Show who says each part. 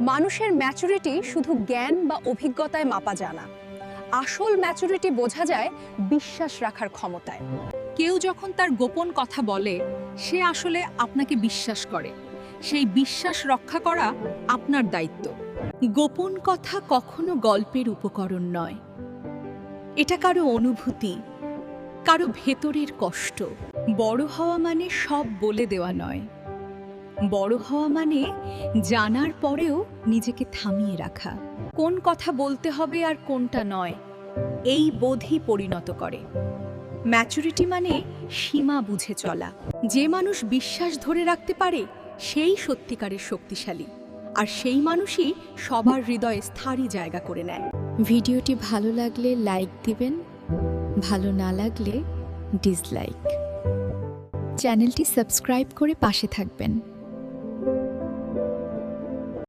Speaker 1: মানুষের ম্যাচুরিটি শুধু জ্ঞান বা অভিজ্ঞতায় মাপা যায় না। আসল ম্যাচুরিটি বোঝা যায় বিশ্বাস রাখার ক্ষমতায়।
Speaker 2: কেউ যখন তার গোপন কথা বলে, সে আসলে আপনাকে বিশ্বাস করে। সেই বিশ্বাস রক্ষা করা আপনার দায়িত্ব। গোপন কথা কখনো গল্পের উপকরণ নয়। এটা কারো অনুভূতি, কারো ভেতরের কষ্ট। বড় হওয়া মানে সব বলে দেওয়া নয়। বড় হওয়া মানে জানার পরেও নিজেকে থামিয়ে রাখা। কোন কথা বলতে হবে আর কোনটা নয়, এই বোধই পরিণত করে। ম্যাচুরিটি মানে সীমা বুঝে চলা। যে মানুষ বিশ্বাস ধরে রাখতে পারে, সেই সত্যিকারের শক্তিশালী। আর সেই মানুষই সবার হৃদয়ে স্থায়ী জায়গা করে নেয়।
Speaker 3: ভিডিওটি ভালো লাগলে লাইক দিবেন, ভালো না লাগলে ডিসলাইক। চ্যানেলটি সাবস্ক্রাইব করে পাশে থাকবেন।